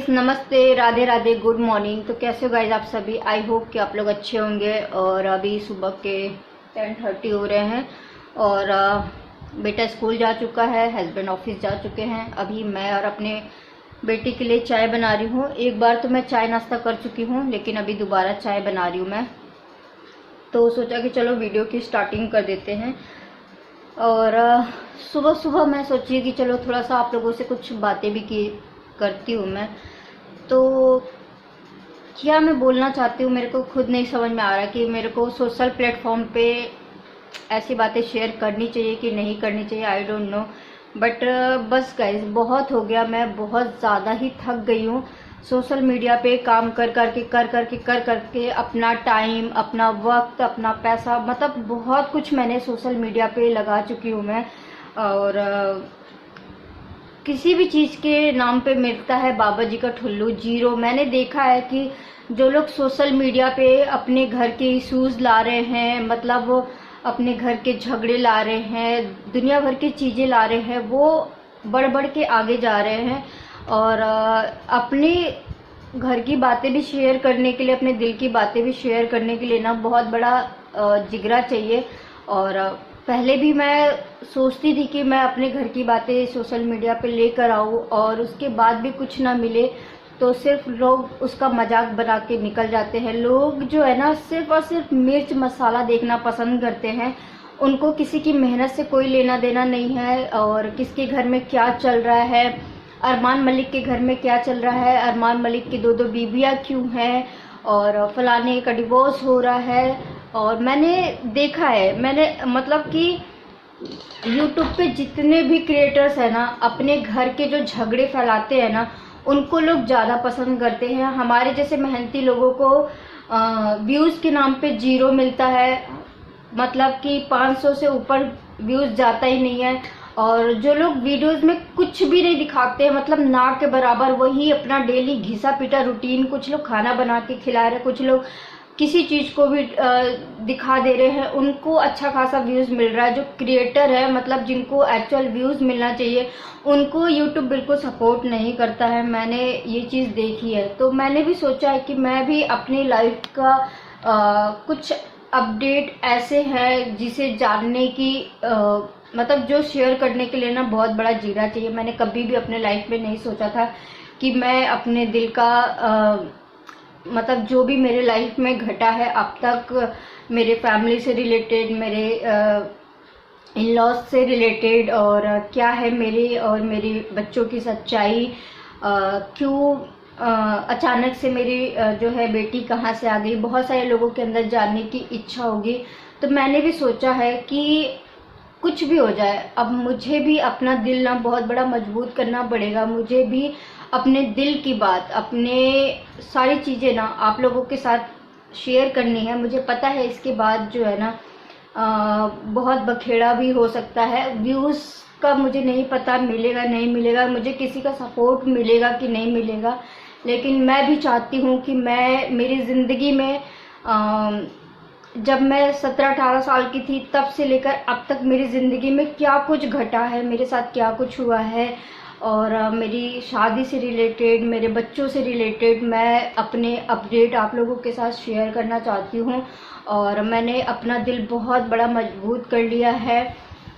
नमस्ते, Radhe Radhe, good morning. तो कैसे हो गाइज आप सभी? आई होप कि आप लोग अच्छे होंगे। और अभी सुबह के 10:30 हो रहे हैं और बेटा स्कूल जा चुका है, हस्बैंड ऑफिस जा चुके हैं। अभी मैं और अपने बेटी के लिए चाय बना रही हूँ। एक बार तो मैं चाय नाश्ता कर चुकी हूँ, लेकिन अभी दोबारा चाय बना रही हूँ मैं। तो सोचा कि चलो वीडियो की स्टार्टिंग कर देते हैं। और सुबह सुबह मैं सोची कि चलो थोड़ा सा आप लोगों से कुछ बातें भी करती हूँ मैं। तो क्या मैं बोलना चाहती हूँ, मेरे को खुद नहीं समझ में आ रहा कि मेरे को सोशल प्लेटफॉर्म पे ऐसी बातें शेयर करनी चाहिए कि नहीं करनी चाहिए, आई डोंट नो। बट बस गाइज, बहुत हो गया। मैं बहुत ज़्यादा ही थक गई हूँ सोशल मीडिया पे काम कर करके अपना टाइम, अपना वक्त, अपना पैसा, मतलब बहुत कुछ मैंने सोशल मीडिया पे लगा चुकी हूँ मैं। और किसी भी चीज़ के नाम पे मिलता है बाबा जी का ठुल्लू, जीरो। मैंने देखा है कि जो लोग सोशल मीडिया पे अपने घर के इश्यूज ला रहे हैं, मतलब वो अपने घर के झगड़े ला रहे हैं, दुनिया भर की चीज़ें ला रहे हैं, वो बढ़ बढ़ के आगे जा रहे हैं। और अपने घर की बातें भी शेयर करने के लिए, अपने दिल की बातें भी शेयर करने के लिए ना बहुत बड़ा जिगरा चाहिए। और पहले भी मैं सोचती थी कि मैं अपने घर की बातें सोशल मीडिया पे लेकर आऊँ, और उसके बाद भी कुछ ना मिले तो सिर्फ लोग उसका मजाक बना के निकल जाते हैं। लोग जो है ना, सिर्फ और सिर्फ मिर्च मसाला देखना पसंद करते हैं। उनको किसी की मेहनत से कोई लेना देना नहीं है, और किसके घर में क्या चल रहा है, अरमान मलिक के घर में क्या चल रहा है, अरमान मलिक की 2-2 बीबियाँ क्यों हैं, और फलाने का डिवोर्स हो रहा है। और मैंने देखा है, मैंने मतलब कि यूट्यूब पे जितने भी क्रिएटर्स हैं ना, अपने घर के जो झगड़े फैलाते हैं ना, उनको लोग ज़्यादा पसंद करते हैं। हमारे जैसे मेहनती लोगों को व्यूज़ के नाम पे जीरो मिलता है, मतलब कि 500 से ऊपर व्यूज़ जाता ही नहीं है। और जो लोग वीडियोस में कुछ भी नहीं दिखाते हैं, मतलब ना के बराबर, वही अपना डेली घिसा पिटा रूटीन, कुछ लोग खाना बना के खिला रहे हैं, कुछ लोग किसी चीज़ को भी दिखा दे रहे हैं, उनको अच्छा खासा व्यूज़ मिल रहा है। जो क्रिएटर है, मतलब जिनको एक्चुअल व्यूज़ मिलना चाहिए, उनको यूट्यूब बिल्कुल सपोर्ट नहीं करता है। मैंने ये चीज़ देखी है। तो मैंने भी सोचा है कि मैं भी अपनी लाइफ का कुछ अपडेट ऐसे हैं जिसे जानने की मतलब जो शेयर करने के लिए ना बहुत बड़ा जीरा चाहिए। मैंने कभी भी अपने लाइफ में नहीं सोचा था कि मैं अपने दिल का मतलब जो भी मेरे लाइफ में घटा है अब तक, मेरे फैमिली से रिलेटेड, मेरे इन लॉज से रिलेटेड, और क्या है मेरे और मेरी बच्चों की सच्चाई, क्यों अचानक से मेरी जो है बेटी कहाँ से आ गई, बहुत सारे लोगों के अंदर जानने की इच्छा होगी। तो मैंने भी सोचा है कि कुछ भी हो जाए, अब मुझे भी अपना दिल ना बहुत बड़ा मजबूत करना पड़ेगा। मुझे भी अपने दिल की बात, अपने सारी चीज़ें ना आप लोगों के साथ शेयर करनी है। मुझे पता है इसके बाद जो है ना बहुत बखेड़ा भी हो सकता है। व्यूज़ का मुझे नहीं पता मिलेगा नहीं मिलेगा, मुझे किसी का सपोर्ट मिलेगा कि नहीं मिलेगा, लेकिन मैं भी चाहती हूँ कि मैं मेरी ज़िंदगी में जब मैं 17-18 साल की थी तब से लेकर अब तक मेरी ज़िंदगी में क्या कुछ घटा है, मेरे साथ क्या कुछ हुआ है, और मेरी शादी से रिलेटेड, मेरे बच्चों से रिलेटेड मैं अपने अपडेट आप लोगों के साथ शेयर करना चाहती हूँ। और मैंने अपना दिल बहुत बड़ा मजबूत कर लिया है।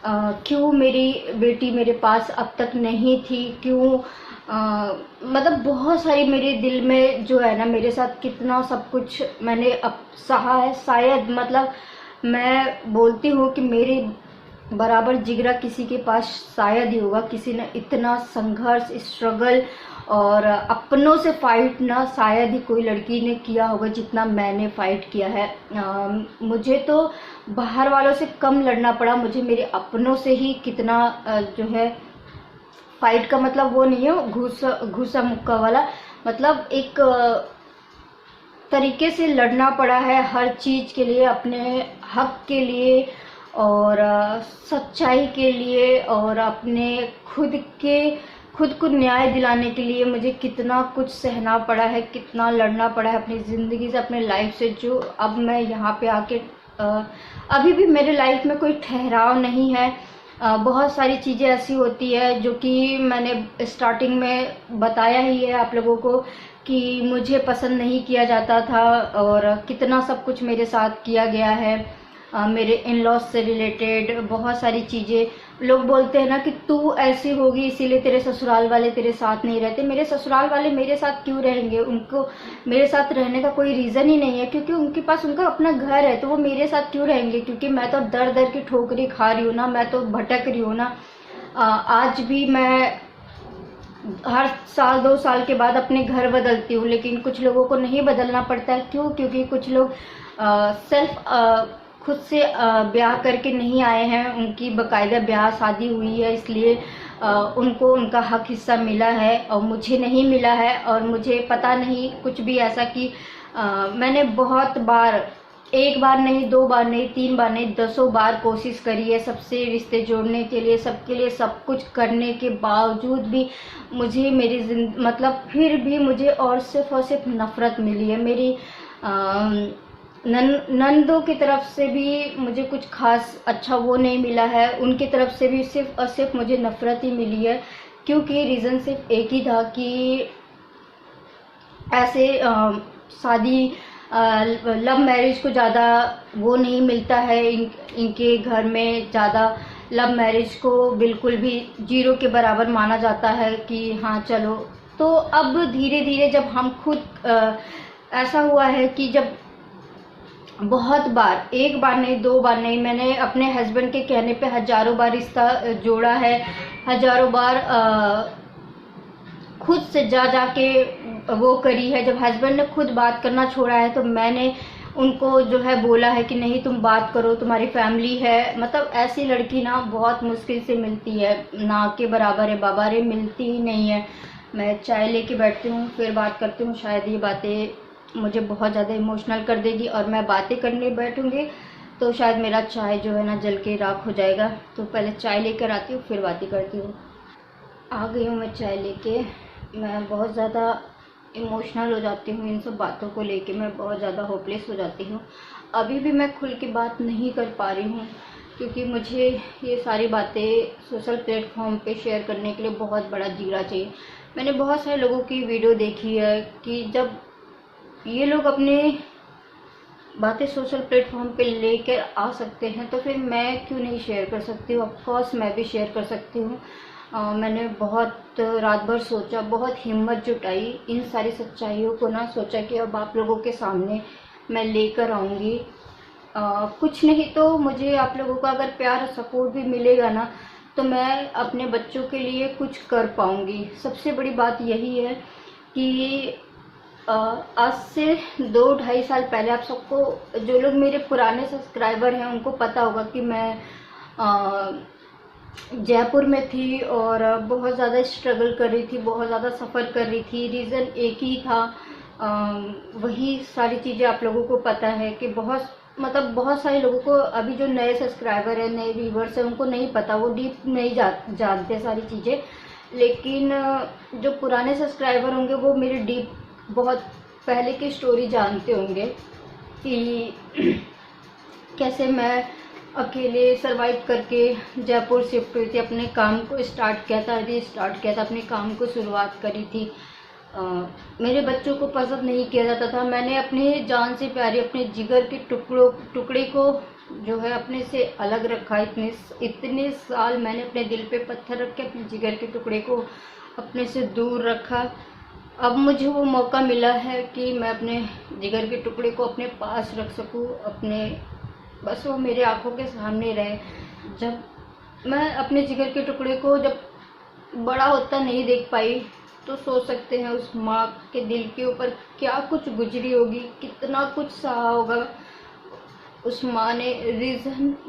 क्यों मेरी बेटी मेरे पास अब तक नहीं थी, क्यों मतलब बहुत सारी मेरे दिल में जो है ना, मेरे साथ कितना सब कुछ मैंने अब सहा है। शायद मतलब मैं बोलती हूँ कि मेरे बराबर जिगरा किसी के पास शायद ही होगा। किसी ने इतना संघर्ष, स्ट्रगल और अपनों से फाइट ना शायद ही कोई लड़की ने किया होगा जितना मैंने फाइट किया है। मुझे तो बाहर वालों से कम लड़ना पड़ा, मुझे मेरे अपनों से ही कितना जो है फाइट का मतलब वो नहीं है घुसा मुक्का वाला, मतलब एक तरीके से लड़ना पड़ा है हर चीज़ के लिए, अपने हक के लिए और सच्चाई के लिए, और अपने खुद को न्याय दिलाने के लिए मुझे कितना कुछ सहना पड़ा है, कितना लड़ना पड़ा है अपनी ज़िंदगी से, अपने लाइफ से, जो अब मैं यहाँ पे आके अभी भी मेरे लाइफ में कोई ठहराव नहीं है। बहुत सारी चीज़ें ऐसी होती है जो कि मैंने स्टार्टिंग में बताया ही है आप लोगों को कि मुझे पसंद नहीं किया जाता था और कितना सब कुछ मेरे साथ किया गया है। मेरे इन लॉज से रिलेटेड बहुत सारी चीज़ें, लोग बोलते हैं ना कि तू ऐसी होगी इसीलिए तेरे ससुराल वाले तेरे साथ नहीं रहते। मेरे ससुराल वाले मेरे साथ क्यों रहेंगे? उनको मेरे साथ रहने का कोई रीज़न ही नहीं है, क्योंकि उनके पास उनका अपना घर है, तो वो मेरे साथ क्यों रहेंगे? क्योंकि मैं तो दर दर की ठोकरी खा रही हूँ ना, मैं तो भटक रही हूँ ना। आज भी मैं हर साल 2 साल के बाद अपने घर बदलती हूँ, लेकिन कुछ लोगों को नहीं बदलना पड़ता है। क्यों? क्योंकि कुछ लोग खुद से ब्याह करके नहीं आए हैं, उनकी बाकायदा ब्याह शादी हुई है, इसलिए उनको उनका हक हिस्सा मिला है और मुझे नहीं मिला है। और मुझे पता नहीं कुछ भी ऐसा कि मैंने बहुत बार, 1 बार नहीं, 2 बार नहीं, 3 बार नहीं, 10 बार कोशिश करी है सबसे रिश्ते जोड़ने के लिए, सबके लिए सब कुछ करने के बावजूद भी मुझे मतलब फिर भी मुझे और सिर्फ नफ़रत मिली है। मेरी नंदों की तरफ से भी मुझे कुछ खास अच्छा वो नहीं मिला है, उनकी तरफ से भी सिर्फ और सिर्फ मुझे नफ़रत ही मिली है। क्योंकि रीज़न सिर्फ एक ही था कि ऐसे शादी लव मैरिज को ज़्यादा वो नहीं मिलता है, इनके घर में ज़्यादा लव मैरिज को बिल्कुल भी 0 के बराबर माना जाता है कि हाँ चलो। तो अब धीरे धीरे जब हम खुद ऐसा हुआ है कि जब बहुत बार, 1 बार नहीं, 2 बार नहीं, मैंने अपने हस्बैंड के कहने पे हज़ारों बार रिश्ता जोड़ा है, हज़ारों बार खुद से जा के वो करी है। जब हस्बैंड ने खुद बात करना छोड़ा है तो मैंने उनको जो है बोला है कि नहीं तुम बात करो, तुम्हारी फैमिली है। मतलब ऐसी लड़की ना बहुत मुश्किल से मिलती है, ना के बराबर है बाबा रे, मिलती ही नहीं है। मैं चाय लेके बैठती हूँ, फिर बात करती हूँ, शायद ये बातें मुझे बहुत ज़्यादा इमोशनल कर देगी और मैं बातें करने बैठूँगी तो शायद मेरा चाय जो है ना जल के राख हो जाएगा। तो पहले चाय लेकर आती हूँ, फिर बातें करती हूँ। आ गई हूँ मैं चाय लेके। मैं बहुत ज़्यादा इमोशनल हो जाती हूँ इन सब बातों को लेके, मैं बहुत ज़्यादा होपलेस हो जाती हूँ। अभी भी मैं खुल के बात नहीं कर पा रही हूँ क्योंकि मुझे ये सारी बातें सोशल प्लेटफॉर्म पे शेयर करने के लिए बहुत बड़ा जीरा चाहिए। मैंने बहुत सारे लोगों की वीडियो देखी है कि जब ये लोग अपने बातें सोशल प्लेटफॉर्म पे लेकर आ सकते हैं तो फिर मैं क्यों नहीं शेयर कर सकती हूँ? ऑफकोर्स मैं भी शेयर कर सकती हूँ। मैंने बहुत रात भर सोचा, बहुत हिम्मत जुटाई, इन सारी सच्चाइयों को ना सोचा कि अब आप लोगों के सामने मैं लेकर आऊँगी। कुछ नहीं तो मुझे आप लोगों का अगर प्यार और सपोर्ट भी मिलेगा ना तो मैं अपने बच्चों के लिए कुछ कर पाऊँगी। सबसे बड़ी बात यही है कि आज से 2-2.5 साल पहले, आप सबको, जो लोग मेरे पुराने सब्सक्राइबर हैं उनको पता होगा कि मैं जयपुर में थी और बहुत ज़्यादा स्ट्रगल कर रही थी, बहुत ज़्यादा सफ़र कर रही थी। रीज़न एक ही था, वही सारी चीज़ें आप लोगों को पता है कि बहुत सारे लोगों को, अभी जो नए सब्सक्राइबर हैं, नए व्यूवर्स हैं, उनको नहीं पता, वो डीप नहीं जानते सारी चीज़ें। लेकिन जो पुराने सब्सक्राइबर होंगे वो मेरे डीप बहुत पहले की स्टोरी जानते होंगे कि कैसे मैं अकेले सरवाइव करके जयपुर शिफ्ट हुई थी, अपने काम को स्टार्ट किया था, अपने काम को शुरुआत करी थी। मेरे बच्चों को पसंद नहीं किया जाता था। मैंने अपनी जान से प्यारी, अपने जिगर के टुकड़े को जो है अपने से अलग रखा। इतने साल मैंने अपने दिल पे पत्थर रख के अपने जिगर के टुकड़े को अपने से दूर रखा। अब मुझे वो मौका मिला है कि मैं अपने जिगर के टुकड़े को अपने पास रख सकूं, बस वो मेरे आंखों के सामने रहे। जब मैं अपने जिगर के टुकड़े को जब बड़ा होता नहीं देख पाई तो सोच सकते हैं उस माँ के दिल के ऊपर क्या कुछ गुजरी होगी, कितना कुछ सहा होगा उस माँ ने।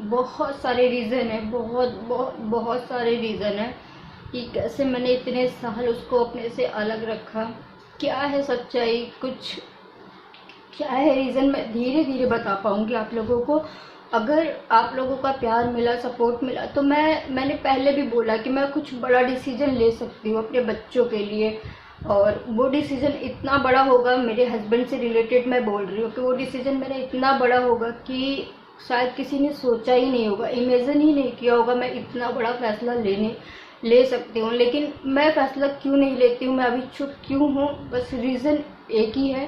बहुत सारे रीज़न है, बहुत सारे रीज़न है कि कैसे मैंने इतने साल उसको अपने से अलग रखा। क्या है सच्चाई, क्या है रीज़न, मैं धीरे धीरे बता पाऊँगी आप लोगों को। अगर आप लोगों का प्यार मिला, सपोर्ट मिला, तो मैंने पहले भी बोला कि मैं कुछ बड़ा डिसीजन ले सकती हूँ अपने बच्चों के लिए। और वो डिसीजन इतना बड़ा होगा, मेरे हस्बैंड से रिलेटेड मैं बोल रही हूँ कि वो डिसीजन मेरा इतना बड़ा होगा कि शायद किसी ने सोचा ही नहीं होगा, इमेजिन ही नहीं किया होगा मैं इतना बड़ा फैसला ले सकती हूँ। लेकिन मैं फैसला क्यों नहीं लेती हूँ, मैं अभी चुप क्यों हूँ, बस रीज़न एक ही है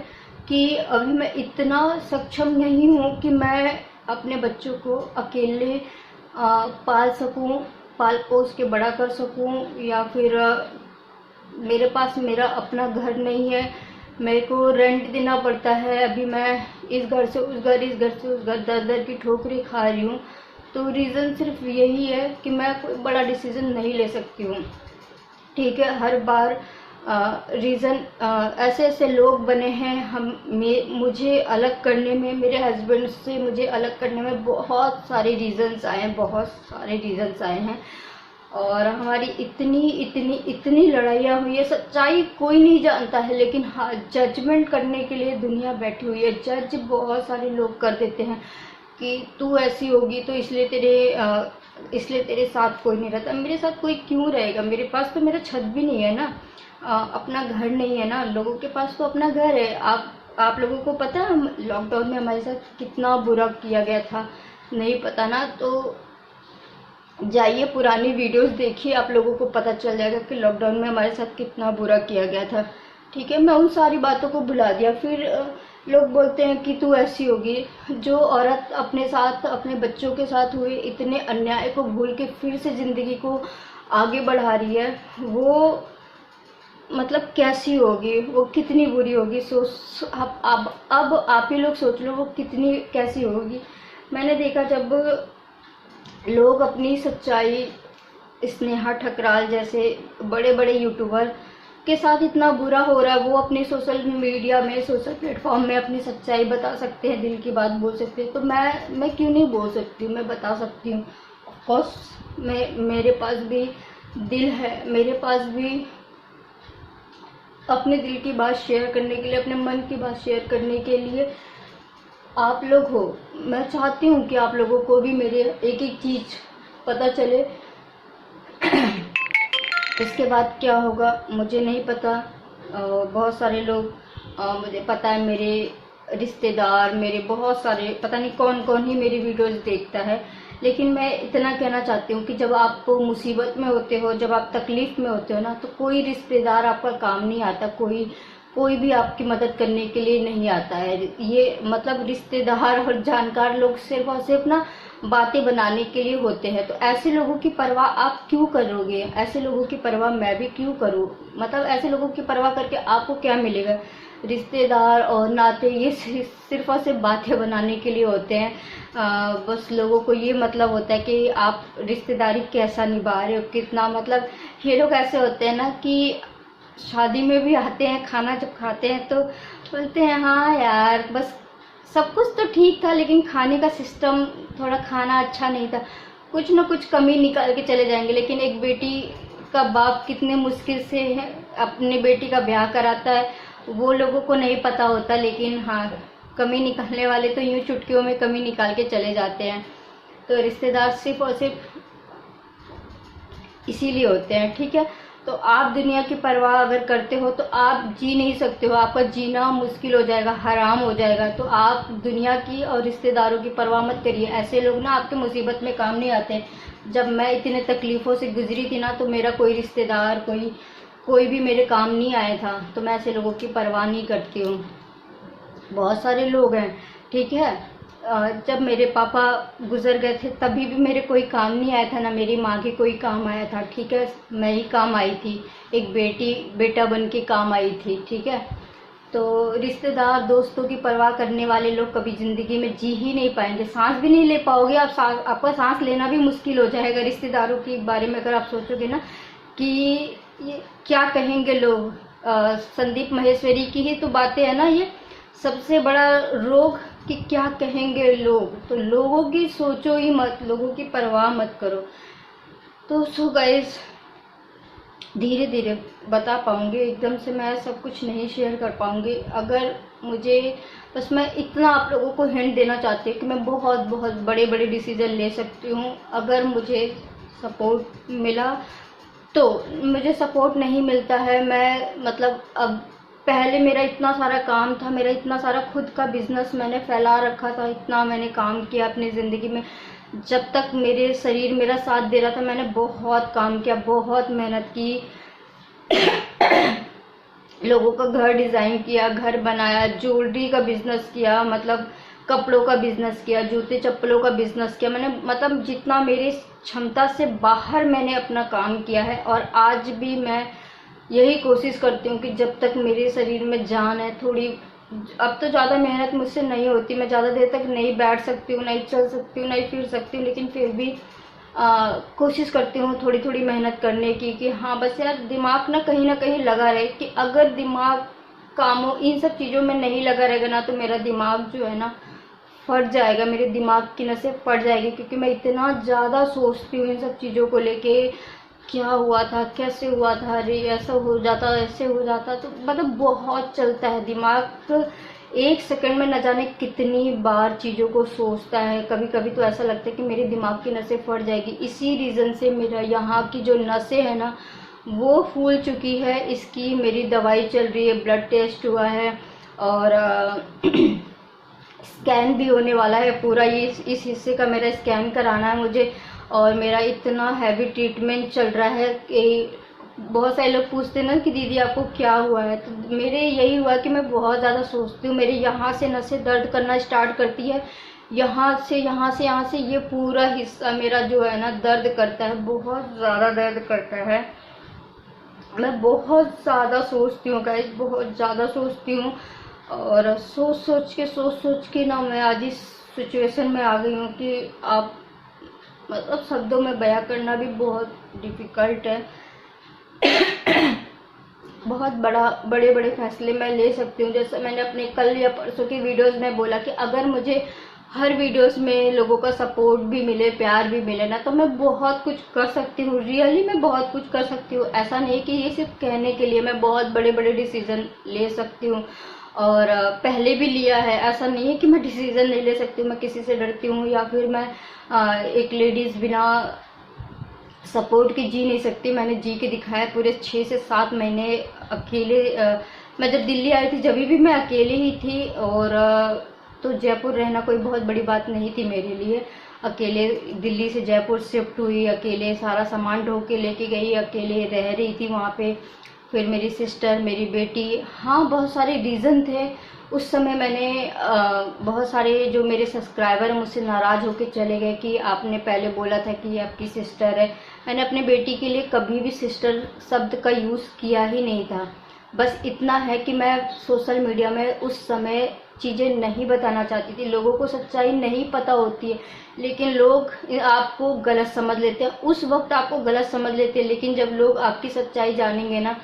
कि अभी मैं इतना सक्षम नहीं हूँ कि मैं अपने बच्चों को अकेले पाल सकूं, पाल पोस के बड़ा कर सकूं, या फिर मेरे पास मेरा अपना घर नहीं है, मेरे को रेंट देना पड़ता है। अभी मैं इस घर से उस घर, इस घर से उस घर, दर दर की ठोकरें खा रही हूँ। तो रीज़न सिर्फ यही है कि मैं कोई बड़ा डिसीज़न नहीं ले सकती हूँ। ठीक है, हर बार रीज़न ऐसे ऐसे लोग बने हैं मुझे अलग करने में, मेरे हस्बैंड से मुझे अलग करने में बहुत सारे रीज़न्स आए हैं, बहुत सारे रीज़न्स आए हैं। और हमारी इतनी इतनी इतनी लड़ाइयाँ हुई है, सच्चाई कोई नहीं जानता है, लेकिन हाँ, जजमेंट करने के लिए दुनिया बैठी हुई है। जज बहुत सारे लोग कर देते हैं कि तू ऐसी होगी तो इसलिए तेरे साथ कोई नहीं रहता। मेरे साथ कोई क्यों रहेगा, मेरे पास तो मेरा छत भी नहीं है ना, अपना घर नहीं है ना। लोगों के पास तो अपना घर है। आप लोगों को पता है लॉकडाउन में हमारे साथ कितना बुरा किया गया था? नहीं पता ना, तो जाइए पुरानी वीडियोस देखिए, आप लोगों को पता चल जाएगा कि लॉकडाउन में हमारे साथ कितना बुरा किया गया था। ठीक है, मैं उन सारी बातों को भुला दिया। फिर लोग बोलते हैं कि तू ऐसी होगी। जो औरत अपने साथ, अपने बच्चों के साथ हुए इतने अन्याय को भूल के फिर से ज़िंदगी को आगे बढ़ा रही है, वो मतलब कैसी होगी, वो कितनी बुरी होगी। अब आप ही लोग सोच लो वो कितनी कैसी होगी। मैंने देखा जब लोग अपनी सच्चाई, स्नेहा ठकराल जैसे बड़े बड़े यूट्यूबर के साथ इतना बुरा हो रहा है, वो अपने सोशल मीडिया में, सोशल प्लेटफॉर्म में अपनी सच्चाई बता सकते हैं, दिल की बात बोल सकते हैं, तो मैं क्यों नहीं बोल सकती हूँ? मैं बता सकती हूँ। ऑफकोर्स मेरे पास भी दिल है, मेरे पास भी अपने दिल की बात शेयर करने के लिए, अपने मन की बात शेयर करने के लिए आप लोग हो। मैं चाहती हूँ कि आप लोगों को भी मेरे एक एक चीज़ पता चले। इसके बाद क्या होगा मुझे नहीं पता। बहुत सारे लोग, मुझे पता है मेरे रिश्तेदार, मेरे बहुत सारे, पता नहीं कौन कौन ही मेरी वीडियोस देखता है। लेकिन मैं इतना कहना चाहती हूँ कि जब आप मुसीबत में होते हो, जब आप तकलीफ़ में होते हो ना, तो कोई रिश्तेदार आपका काम नहीं आता, कोई भी आपकी मदद करने के लिए नहीं आता है। ये मतलब रिश्तेदार और जानकार लोग सिर्फ और सिर्फ ना बातें बनाने के लिए होते हैं। तो ऐसे लोगों की परवाह आप क्यों करोगे? ऐसे लोगों की परवाह मैं भी क्यों करूं? मतलब ऐसे लोगों की परवाह करके आपको क्या मिलेगा? रिश्तेदार और नाते ये सिर्फ और सिर्फ बातें बनाने के लिए होते हैं। बस लोगों को ये मतलब होता है कि आप रिश्तेदारी कैसा निभा रहे हो, कितना, मतलब ये लोग ऐसे होते हैं ना कि शादी में भी आते हैं, खाना जब खाते हैं तो बोलते हैं हाँ यार बस सब कुछ तो ठीक था, लेकिन खाने का सिस्टम, थोड़ा खाना अच्छा नहीं था, कुछ ना कुछ कमी निकाल के चले जाएंगे। लेकिन एक बेटी का बाप कितने मुश्किल से है अपने बेटी का ब्याह कराता है, वो लोगों को नहीं पता होता। लेकिन हाँ, कमी निकालने वाले तो यूँ चुटकियों में कमी निकाल के चले जाते हैं। तो रिश्तेदार सिर्फ और सिर्फ इसीलिए होते हैं। ठीक है, तो आप दुनिया की परवाह अगर करते हो तो आप जी नहीं सकते हो, आपका जीना मुश्किल हो जाएगा, हराम हो जाएगा। तो आप दुनिया की और रिश्तेदारों की परवाह मत करिए। ऐसे लोग ना आपके मुसीबत में काम नहीं आते। जब मैं इतने तकलीफ़ों से गुजरी थी ना, तो मेरा कोई रिश्तेदार, कोई भी मेरे काम नहीं आया था। तो मैं ऐसे लोगों की परवाह नहीं करती हूँ। बहुत सारे लोग हैं, ठीक है, जब मेरे पापा गुजर गए थे तभी भी मेरे कोई काम नहीं आया था, ना मेरी माँ के कोई काम आया था। ठीक है, मैं ही काम आई थी, एक बेटा बन के काम आई थी। ठीक है, तो रिश्तेदार, दोस्तों की परवाह करने वाले लोग कभी ज़िंदगी में जी ही नहीं पाएंगे, सांस भी नहीं ले पाओगे आप। आपका सांस लेना भी मुश्किल हो जाएगा रिश्तेदारों के बारे में अगर आप सोचोगे ना कि ये क्या कहेंगे लोग। संदीप माहेश्वरी की ही तो बातें है ना, ये सबसे बड़ा रोग कि क्या कहेंगे लोग। तो लोगों की सोचो ही मत, लोगों की परवाह मत करो। तो सो गाइस, धीरे धीरे बता पाऊँगी, एकदम से मैं सब कुछ नहीं शेयर कर पाऊँगी। अगर मुझे बस मैं इतना आप लोगों को हिंट देना चाहती हूँ कि मैं बहुत बहुत बड़े बड़े डिसीज़न ले सकती हूँ अगर मुझे सपोर्ट मिला। तो मुझे सपोर्ट नहीं मिलता है, मैं मतलब अब पहले मेरा इतना सारा काम था, मेरा इतना सारा खुद का बिजनेस मैंने फैला रखा था, इतना मैंने काम किया अपनी ज़िंदगी में। जब तक मेरे शरीर मेरा साथ दे रहा था मैंने बहुत काम किया, बहुत मेहनत की। लोगों का घर डिज़ाइन किया, घर बनाया, ज्वेलरी का बिजनेस किया, मतलब कपड़ों का बिजनेस किया, जूते चप्पलों का बिजनेस किया। मैंने मतलब जितना मेरी क्षमता से बाहर मैंने अपना काम किया है। और आज भी मैं यही कोशिश करती हूँ कि जब तक मेरे शरीर में जान है थोड़ी, अब तो ज़्यादा मेहनत मुझसे नहीं होती, मैं ज़्यादा देर तक नहीं बैठ सकती हूँ, नहीं चल सकती हूँ, नहीं फिर सकती हूँ, लेकिन फिर भी कोशिश करती हूँ थोड़ी थोड़ी मेहनत करने की कि हाँ बस यार दिमाग ना कहीं लगा रहे। कि अगर दिमाग कामों इन सब चीज़ों में नहीं लगा रहेगा ना तो मेरा दिमाग जो है ना फट जाएगा, मेरे दिमाग की नसें फट जाएगी। क्योंकि मैं इतना ज़्यादा सोचती हूँ इन सब चीज़ों को लेके, क्या हुआ था, कैसे हुआ था, अरे ऐसा हो जाता, ऐसे हो जाता, तो मतलब बहुत चलता है दिमाग। एक सेकंड में न जाने कितनी बार चीज़ों को सोचता है। कभी कभी तो ऐसा लगता है कि मेरे दिमाग की नसें फट जाएगी। इसी रीज़न से मेरा यहाँ की जो नसें है ना वो फूल चुकी है। इसकी मेरी दवाई चल रही है, ब्लड टेस्ट हुआ है और स्कैन भी होने वाला है पूरा। ये इस हिस्से का मेरा स्कैन कराना है मुझे। और मेरा इतना हैवी ट्रीटमेंट चल रहा है कि बहुत सारे लोग पूछते हैं ना कि दीदी आपको क्या हुआ है। तो मेरे यही हुआ कि मैं बहुत ज़्यादा सोचती हूँ, मेरे यहाँ से नसें दर्द करना स्टार्ट करती है, यहाँ से ये पूरा हिस्सा मेरा जो है ना दर्द करता है, बहुत ज़्यादा दर्द करता है। मैं बहुत ज़्यादा सोचती हूँ गाइस, बहुत ज़्यादा सोचती हूँ। और सोच के ना मैं आज इस सिचुएशन में आ गई हूँ कि आप मतलब शब्दों में बयां करना भी बहुत डिफ़िकल्ट है। बहुत बड़े बड़े फैसले मैं ले सकती हूँ। जैसे मैंने अपने कल या परसों की वीडियोस में बोला कि अगर मुझे हर वीडियोस में लोगों का सपोर्ट भी मिले, प्यार भी मिले ना, तो मैं बहुत कुछ कर सकती हूँ। रियली मैं बहुत कुछ कर सकती हूँ। ऐसा नहीं कि ये सिर्फ कहने के लिए, मैं बहुत बड़े बड़े डिसीजन ले सकती हूँ और पहले भी लिया है। ऐसा नहीं है कि मैं डिसीजन नहीं ले सकती हूँ, मैं किसी से डरती हूँ या फिर मैं एक लेडीज़ बिना सपोर्ट के जी नहीं सकती। मैंने जी के दिखाया पूरे 6 से 7 महीने अकेले। मैं जब दिल्ली आई थी जब भी मैं अकेले ही थी। और तो जयपुर रहना कोई बहुत बड़ी बात नहीं थी मेरे लिए। अकेले दिल्ली से जयपुर शिफ्ट हुई, अकेले सारा सामान ढो के लेके गई, अकेले रह रही थी वहाँ पे। फिर मेरी सिस्टर, मेरी बेटी, हाँ बहुत सारे रीज़न थे। उस समय मैंने बहुत सारे जो मेरे सब्सक्राइबर मुझसे नाराज़ होकर चले गए कि आपने पहले बोला था कि ये आपकी सिस्टर है। मैंने अपने बेटी के लिए कभी भी सिस्टर शब्द का यूज़ किया ही नहीं था। बस इतना है कि मैं सोशल मीडिया में उस समय चीज़ें नहीं बताना चाहती थी। लोगों को सच्चाई नहीं पता होती है, लेकिन लोग आपको गलत समझ लेते हैं। उस वक्त आपको गलत समझ लेते हैं, लेकिन जब लोग आपकी सच्चाई जानेंगे ना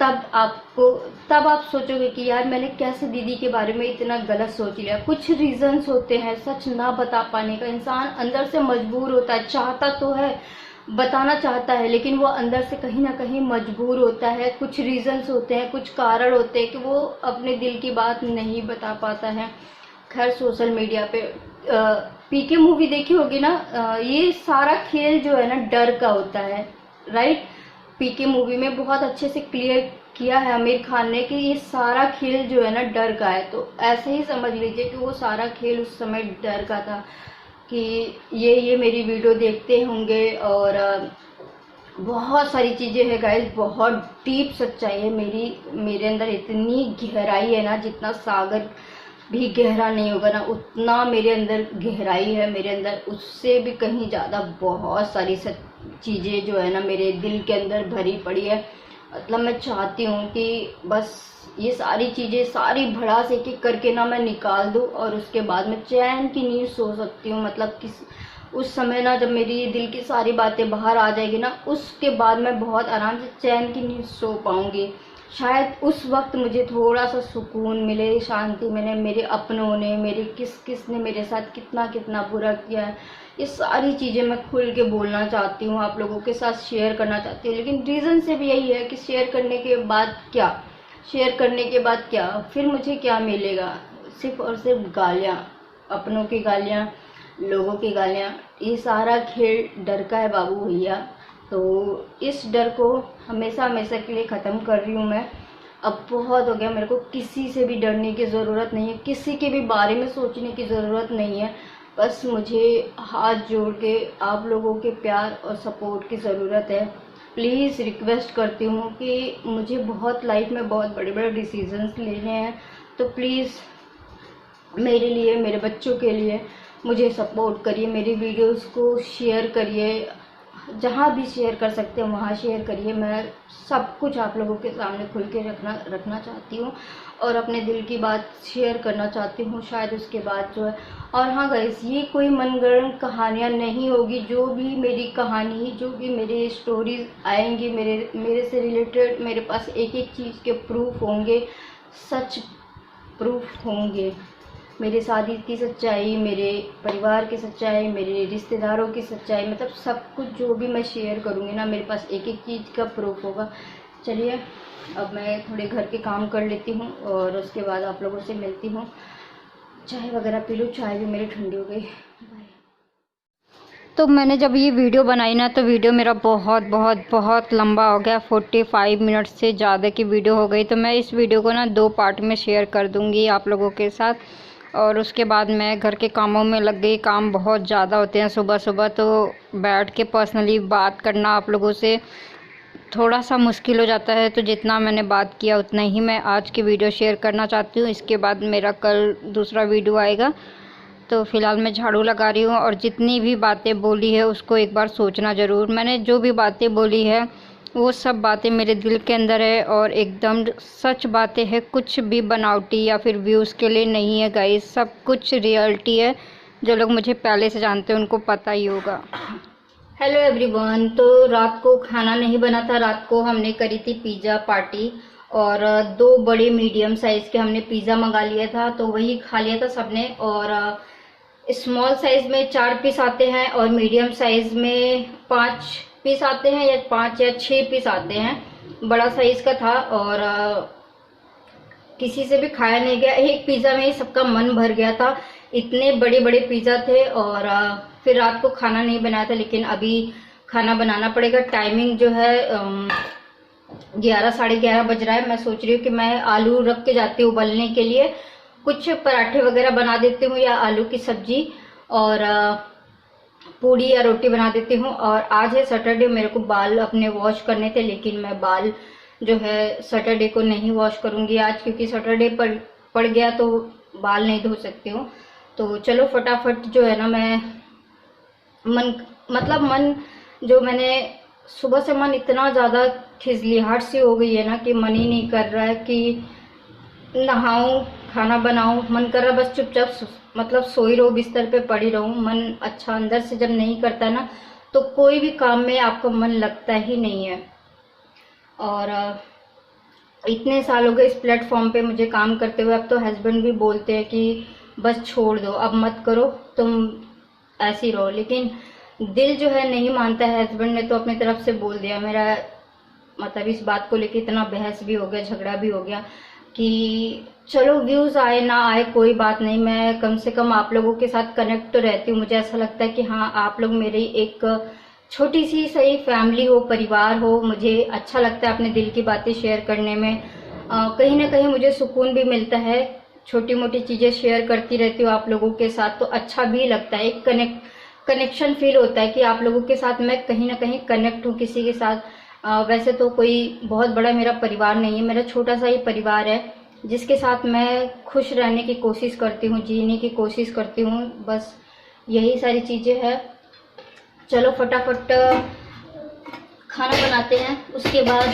तब आप सोचोगे कि यार मैंने कैसे दीदी के बारे में इतना गलत सोच लिया। कुछ रीजंस होते हैं सच ना बता पाने का। इंसान अंदर से मजबूर होता है, चाहता तो है, बताना चाहता है, लेकिन वो अंदर से कहीं ना कहीं मजबूर होता है। कुछ रीजंस होते हैं, कुछ कारण होते हैं कि वो अपने दिल की बात नहीं बता पाता है। खैर सोशल मीडिया पे पीके मूवी देखी होगी ना, ये सारा खेल जो है ना डर का होता है, राइट। पीके मूवी में बहुत अच्छे से क्लियर किया है आमिर खान ने कि ये सारा खेल जो है ना डर का है। तो ऐसे ही समझ लीजिए कि वो सारा खेल उस समय डर का था कि ये मेरी वीडियो देखते होंगे। और बहुत सारी चीज़ें हैं गाइस, बहुत डीप सच्चाई है मेरे अंदर। इतनी गहराई है ना, जितना सागर भी गहरा नहीं होगा ना उतना मेरे अंदर गहराई है। मेरे अंदर उससे भी कहीं ज़्यादा बहुत सारी चीज़ें जो है ना मेरे दिल के अंदर भरी पड़ी है। मतलब मैं चाहती हूँ कि बस ये सारी चीज़ें सारी भड़ास एक एक करके ना मैं निकाल दूँ और उसके बाद मैं चैन की नींद सो सकती हूँ। मतलब उस समय ना जब मेरी दिल की सारी बातें बाहर आ जाएगी ना, उसके बाद मैं बहुत आराम से चैन की नींद सो पाऊँगी। शायद उस वक्त मुझे थोड़ा सा सुकून मिले, शांति मिले। मेरे अपनों ने, मेरे किस ने मेरे साथ कितना कितना बुरा किया है, ये सारी चीज़ें मैं खुल के बोलना चाहती हूँ, आप लोगों के साथ शेयर करना चाहती हूँ। लेकिन रीज़न सिर्फ यही है कि शेयर करने के बाद क्या, शेयर करने के बाद क्या, फिर मुझे क्या मिलेगा? सिर्फ और सिर्फ गालियाँ, अपनों की गालियाँ, लोगों की गालियाँ। ये सारा खेल डर का है बाबू भैया। तो इस डर को हमेशा हमेशा के लिए ख़त्म कर रही हूँ मैं। अब बहुत हो गया, मेरे को किसी से भी डरने की ज़रूरत नहीं है, किसी के भी बारे में सोचने की ज़रूरत नहीं है। बस मुझे हाथ जोड़ के आप लोगों के प्यार और सपोर्ट की ज़रूरत है। प्लीज़ रिक्वेस्ट करती हूँ कि मुझे बहुत लाइफ में बहुत बड़े बड़े डिसीजंस लेने हैं, तो प्लीज़ मेरे लिए, मेरे बच्चों के लिए मुझे सपोर्ट करिए, मेरी वीडियोस को शेयर करिए, जहाँ भी शेयर कर सकते हैं वहाँ शेयर करिए। मैं सब कुछ आप लोगों के सामने खुल के रखना चाहती हूँ और अपने दिल की बात शेयर करना चाहती हूँ। शायद उसके बाद जो है, और हाँ गाइस, ये कोई मनगढ़ंत कहानियाँ नहीं होगी। जो भी मेरी कहानी, जो भी मेरे स्टोरीज आएंगी मेरे से रिलेटेड, मेरे पास एक एक चीज़ के प्रूफ होंगे, सच प्रूफ होंगे। मेरी शादी की सच्चाई, मेरे परिवार की सच्चाई, मेरे रिश्तेदारों की सच्चाई, मतलब सब कुछ जो भी मैं शेयर करूँगी ना, मेरे पास एक एक चीज़ का प्रूफ होगा। चलिए अब मैं थोड़े घर के काम कर लेती हूँ और उसके बाद आप लोगों से मिलती हूँ। चाय वगैरह पी लूँ, चाय भी मेरी ठंडी हो गई। बाय। तो मैंने जब ये वीडियो बनाई ना, तो वीडियो मेरा बहुत बहुत बहुत लंबा हो गया, 45 मिनट से ज़्यादा की वीडियो हो गई। तो मैं इस वीडियो को ना 2 पार्ट में शेयर कर दूँगी आप लोगों के साथ। और उसके बाद मैं घर के कामों में लग गई। काम बहुत ज़्यादा होते हैं सुबह सुबह, तो बैठ के पर्सनली बात करना आप लोगों से थोड़ा सा मुश्किल हो जाता है। तो जितना मैंने बात किया उतना ही मैं आज की वीडियो शेयर करना चाहती हूँ। इसके बाद मेरा कल दूसरा वीडियो आएगा। तो फ़िलहाल मैं झाड़ू लगा रही हूँ और जितनी भी बातें बोली है उसको एक बार सोचना ज़रूर। मैंने जो भी बातें बोली है वो सब बातें मेरे दिल के अंदर है और एकदम सच बातें हैं, कुछ भी बनावटी या फिर व्यूज़ के लिए नहीं है गाइस, सब कुछ रियलिटी है। जो लोग मुझे पहले से जानते हैं उनको पता ही होगा। Hello everyone. तो रात को खाना नहीं बना था, रात को हमने करी थी पिज़्ज़ा पार्टी और 2 बड़े मीडियम साइज़ के हमने पिज़्ज़ा मंगा लिया था, तो वही खा लिया था सबने। और स्मॉल साइज़ में 4 पीस आते हैं और मीडियम साइज़ में 5 पीस आते हैं, या 5 या 6 पीस आते हैं। बड़ा साइज़ का था और किसी से भी खाया नहीं गया। एक पिज़्ज़ा में ही सबका मन भर गया था, इतने बड़े बड़े पिज़्ज़ा थे। और फिर रात को खाना नहीं बनाया था, लेकिन अभी खाना बनाना पड़ेगा। टाइमिंग जो है 11 साढ़े 11 बज रहा है। मैं सोच रही हूँ कि मैं आलू रख के जाती हूँ उबलने के लिए, कुछ पराठे वगैरह बना देती हूँ या आलू की सब्जी, और पूड़ी या रोटी बना देती हूँ। और आज है सैटरडे, मेरे को बाल अपने वॉश करने थे, लेकिन मैं बाल जो है सैटरडे को नहीं वॉश करूँगी आज, क्योंकि सैटरडे पर पड़ गया तो बाल नहीं धो सकती हूँ। तो चलो फटाफट जो है ना, मैं मन जो मैंने सुबह से मन इतना ज़्यादा खिजलिहाट सी हो गई है ना कि मन ही नहीं कर रहा है कि नहाऊं, खाना बनाऊं। मन कर रहा बस चुपचाप सोई रहूं, बिस्तर पे पड़ी रहूं। मन अच्छा अंदर से जब नहीं करता ना, तो कोई भी काम में आपका मन लगता ही नहीं है। और इतने साल हो गए इस प्लेटफॉर्म पे मुझे काम करते हुए। अब तो हस्बैंड भी बोलते हैं कि बस छोड़ दो, अब मत करो, तुम ऐसी रहो। लेकिन दिल जो है नहीं मानता है। हस्बैंड ने तो अपनी तरफ से बोल दिया। मेरा इस बात को लेके इतना बहस भी हो गया, झगड़ा भी हो गया कि चलो व्यूज़ आए ना आए कोई बात नहीं, मैं कम से कम आप लोगों के साथ कनेक्ट तो रहती हूँ। मुझे ऐसा लगता है कि हाँ, आप लोग मेरी एक छोटी सी सही फैमिली हो, परिवार हो। मुझे अच्छा लगता है अपने दिल की बातें शेयर करने में। कहीं ना कहीं मुझे सुकून भी मिलता है। छोटी मोटी चीज़ें शेयर करती रहती हूँ आप लोगों के साथ, तो अच्छा भी लगता है। एक कनेक्शन फील होता है कि आप लोगों के साथ मैं कहीं ना कहीं कनेक्ट हूँ किसी के साथ। वैसे तो कोई बहुत बड़ा मेरा परिवार नहीं है, मेरा छोटा सा ही परिवार है जिसके साथ मैं खुश रहने की कोशिश करती हूँ, जीने की कोशिश करती हूँ। बस यही सारी चीज़ें हैं। चलो फटाफट खाना बनाते हैं। उसके बाद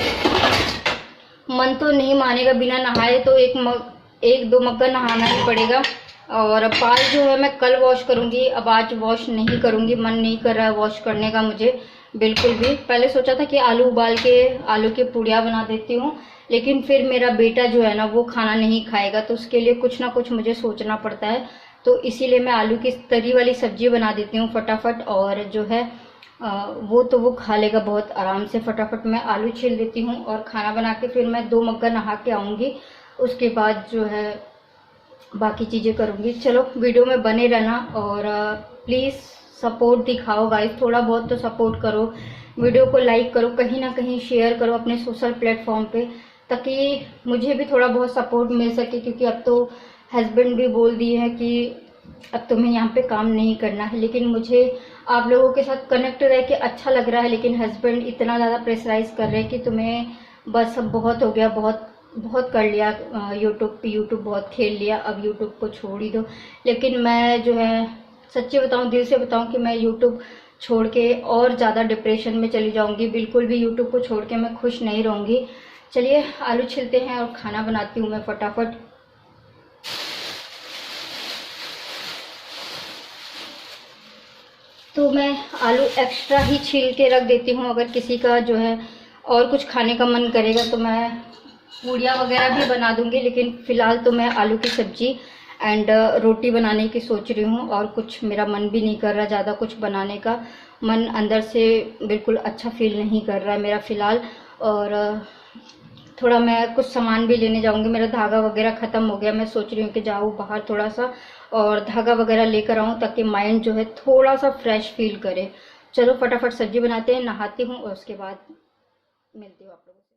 मन तो नहीं मानेगा, बिना नहाए तो 1-2 मग्गा नहाना ही पड़ेगा। और बाल जो है मैं कल वॉश करूँगी, अब आज वॉश नहीं करूँगी। मन नहीं कर रहा है वॉश करने का मुझे बिल्कुल भी। पहले सोचा था कि आलू उबाल के आलू की पूड़ियाँ बना देती हूँ, लेकिन फिर मेरा बेटा जो है ना वो खाना नहीं खाएगा, तो उसके लिए कुछ ना कुछ मुझे सोचना पड़ता है। तो इसीलिए मैं आलू की तरी वाली सब्जी बना देती हूँ फटाफट। और जो है वो खा लेगा बहुत आराम से। फटाफट मैं आलू छील देती हूँ और खाना बना के फिर मैं 2 मग्गा नहा के आऊँगी। उसके बाद जो है बाकी चीज़ें करूँगी। चलो वीडियो में बने रहना और प्लीज़ सपोर्ट दिखाओ गाइस, थोड़ा बहुत तो सपोर्ट करो। वीडियो को लाइक करो, कहीं ना कहीं शेयर करो अपने सोशल प्लेटफॉर्म पे, ताकि मुझे भी थोड़ा बहुत सपोर्ट मिल सके। क्योंकि अब तो हस्बैंड भी बोल दिए हैं कि अब तुम्हें यहाँ पे काम नहीं करना है। लेकिन मुझे आप लोगों के साथ कनेक्ट रह के अच्छा लग रहा है, लेकिन हस्बैंड इतना ज़्यादा प्रेशराइज कर रहे हैं कि तुम्हें बस अब बहुत हो गया, बहुत बहुत कर लिया, यूट्यूब बहुत खेल लिया, अब यूट्यूब को छोड़ ही दो। लेकिन मैं जो है सच्ची बताऊं, दिल से बताऊं कि मैं यूट्यूब छोड़ के और ज़्यादा डिप्रेशन में चली जाऊंगी। बिल्कुल भी यूट्यूब को छोड़ के मैं खुश नहीं रहूंगी। चलिए आलू छिलते हैं और खाना बनाती हूँ मैं फटाफट। तो मैं आलू एक्स्ट्रा ही छील के रख देती हूँ। अगर किसी का जो है और कुछ खाने का मन करेगा तो मैं पूड़ियाँ वगैरह भी बना दूंगी। लेकिन फ़िलहाल तो मैं आलू की सब्जी एंड रोटी बनाने की सोच रही हूँ। और कुछ मेरा मन भी नहीं कर रहा, ज़्यादा कुछ बनाने का मन अंदर से बिल्कुल अच्छा फील नहीं कर रहा है मेरा फ़िलहाल। और थोड़ा मैं कुछ सामान भी लेने जाऊंगी, मेरा धागा वगैरह ख़त्म हो गया। मैं सोच रही हूँ कि जाऊँ बाहर थोड़ा सा और धागा वगैरह लेकर आऊँ, ताकि माइंड जो है थोड़ा सा फ्रेश फील करे। चलो फटाफट सब्जी बनाते हैं, नहाती हूँ और उसके बाद मिलती हूँ आप लोगों से।